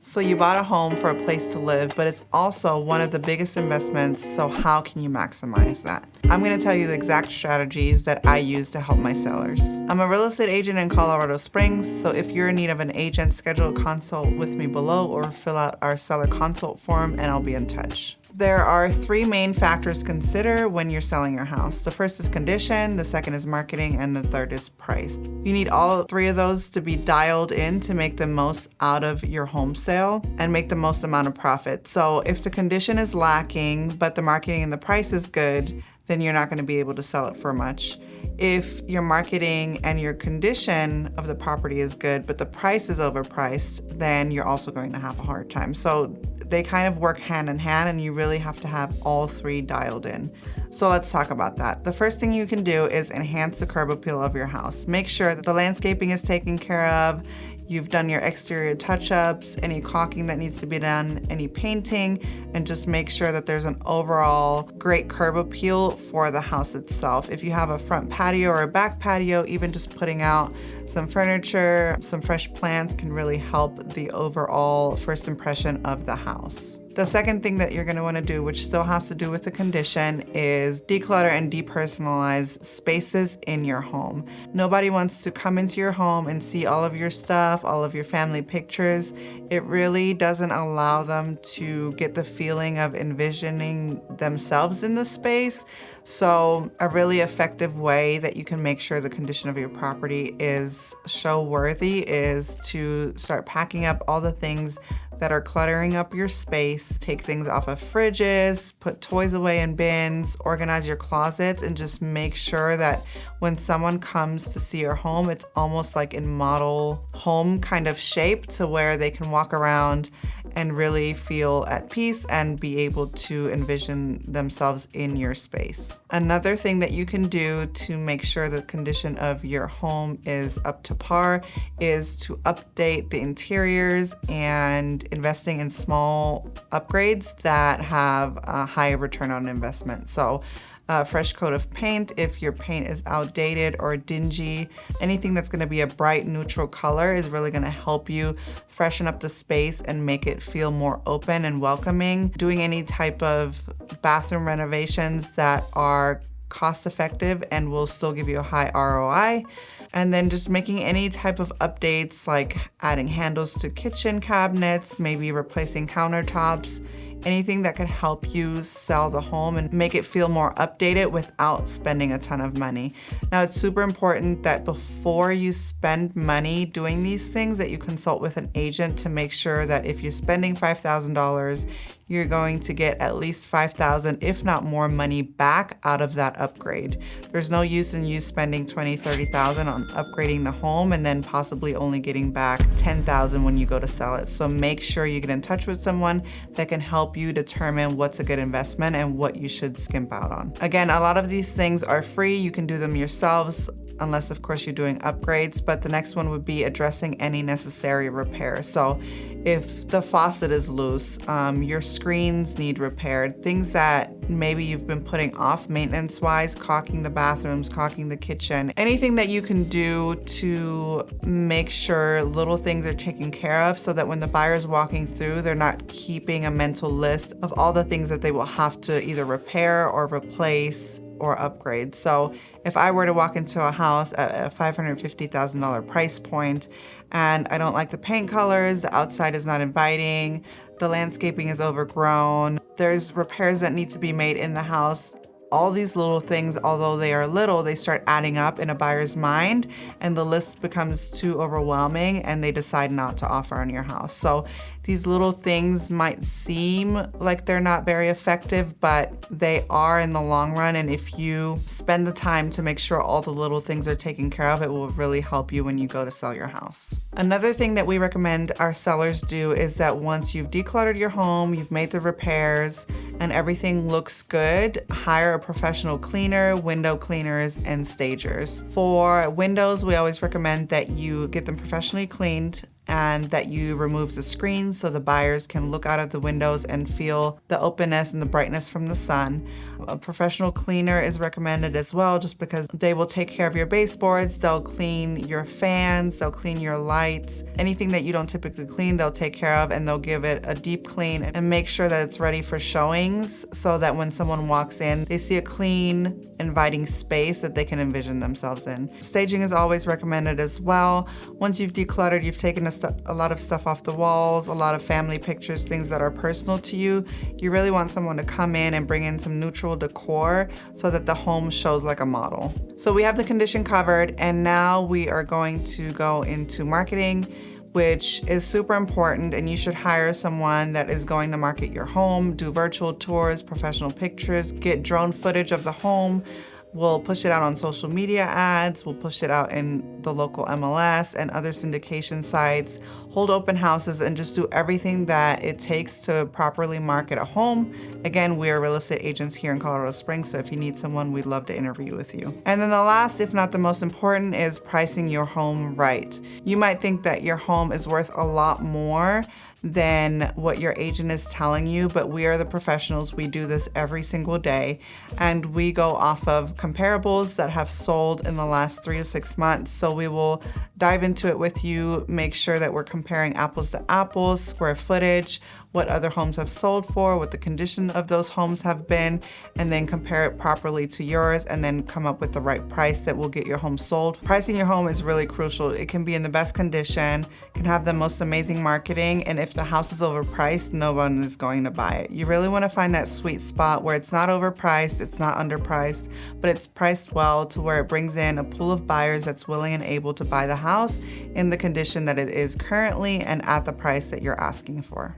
So you bought a home for a place to live, but it's also one of the biggest investments, so how can you maximize that? I'm gonna tell you the exact strategies that I use to help my sellers. I'm a real estate agent in Colorado Springs, so if you're in need of an agent, schedule a consult with me below or fill out our seller consult form and I'll be in touch. There are 3 main factors to consider when you're selling your house. The first is condition, the second is marketing, and the third is price. You need all 3 of those to be dialed in to make the most out of your home sale and make the most amount of profit. So if the condition is lacking, but the marketing and the price is good, then you're not going to be able to sell it for much. If your marketing and your condition of the property is good, but the price is overpriced, then you're also going to have a hard time. So they kind of work hand in hand and you really have to have all 3 dialed in. So let's talk about that. The first thing you can do is enhance the curb appeal of your house. Make sure that the landscaping is taken care of. You've done your exterior touch-ups, any caulking that needs to be done, any painting, and just make sure that there's an overall great curb appeal for the house itself. If you have a front patio or a back patio, even just putting out some furniture, some fresh plants can really help the overall first impression of the house. The second thing that you're going to want to do, which still has to do with the condition, is declutter and depersonalize spaces in your home. Nobody wants to come into your home and see all of your stuff, all of your family pictures. It really doesn't allow them to get the feeling of envisioning themselves in the space. So a really effective way that you can make sure the condition of your property is show-worthy is to start packing up all the things that are cluttering up your space. Take things off of fridges, put toys away in bins, organize your closets, and just make sure that when someone comes to see your home, it's almost like in model home kind of shape to where they can walk around and really feel at peace and be able to envision themselves in your space. Another thing that you can do to make sure the condition of your home is up to par is to update the interiors and investing in small upgrades that have a higher return on investment. So a fresh coat of paint if your paint is outdated or dingy. Anything that's going to be a bright neutral color is really going to help you freshen up the space and make it feel more open and welcoming. Doing any type of bathroom renovations that are cost effective and will still give you a high ROI. And then just making any type of updates like adding handles to kitchen cabinets, maybe replacing countertops, anything that could help you sell the home and make it feel more updated without spending a ton of money. Now, it's super important that before you spend money doing these things that you consult with an agent to make sure that if you're spending $5,000, you're going to get at least $5,000, if not more money back out of that upgrade. There's no use in you spending $20,000, $30,000 on upgrading the home and then possibly only getting back $10,000 when you go to sell it. So make sure you get in touch with someone that can help you determine what's a good investment and what you should skimp out on. Again, a lot of these things are free. You can do them yourselves, unless of course you're doing upgrades, but the next one would be addressing any necessary repairs. So if the faucet is loose, your screens need repaired, things that maybe you've been putting off maintenance-wise, caulking the bathrooms, caulking the kitchen, anything that you can do to make sure little things are taken care of so that when the buyer's walking through, they're not keeping a mental list of all the things that they will have to either repair or replace or upgrade. So if I were to walk into a house at a $550,000 price point and I don't like the paint colors, the outside is not inviting, the landscaping is overgrown, there's repairs that need to be made in the house, all these little things, although they are little, they start adding up in a buyer's mind and the list becomes too overwhelming and they decide not to offer on your house. So these little things might seem like they're not very effective, but they are in the long run. And if you spend the time to make sure all the little things are taken care of, it will really help you when you go to sell your house. Another thing that we recommend our sellers do is that once you've decluttered your home, you've made the repairs, and everything looks good, hire a professional cleaner, window cleaners, and stagers. For windows, we always recommend that you get them professionally cleaned and that you remove the screens so the buyers can look out of the windows and feel the openness and the brightness from the sun. A professional cleaner is recommended as well, just because they will take care of your baseboards, they'll clean your fans, they'll clean your lights. Anything that you don't typically clean, they'll take care of, and they'll give it a deep clean and make sure that it's ready for showings so that when someone walks in, they see a clean, inviting space that they can envision themselves in. Staging is always recommended as well. Once you've decluttered, you've taken a lot of stuff off the walls, a lot of family pictures, things that are personal to you. You really want someone to come in and bring in some neutral decor so that the home shows like a model. So we have the condition covered, and now we are going to go into marketing, which is super important, and you should hire someone that is going to market your home, do virtual tours, professional pictures, get drone footage of the home. We'll push it out on social media ads, we'll push it out in the local MLS and other syndication sites, hold open houses, and just do everything that it takes to properly market a home. Again, we are real estate agents here in Colorado Springs, so if you need someone, we'd love to interview with you. And then the last, if not the most important, is pricing your home right. You might think that your home is worth a lot more than what your agent is telling you, but we are the professionals. We do this every single day, and we go off of comparables that have sold in the last 3 to 6 months. So we will dive into it with you, make sure that we're comparing apples to apples, square footage, what other homes have sold for, what the condition of those homes have been, and then compare it properly to yours, and then come up with the right price that will get your home sold. Pricing your home is really crucial. It can be in the best condition, can have the most amazing marketing, and if the house is overpriced, no one is going to buy it. You really want to find that sweet spot where it's not overpriced, it's not underpriced, but it's priced well to where it brings in a pool of buyers that's willing and able to buy the house in the condition that it is currently and at the price that you're asking for.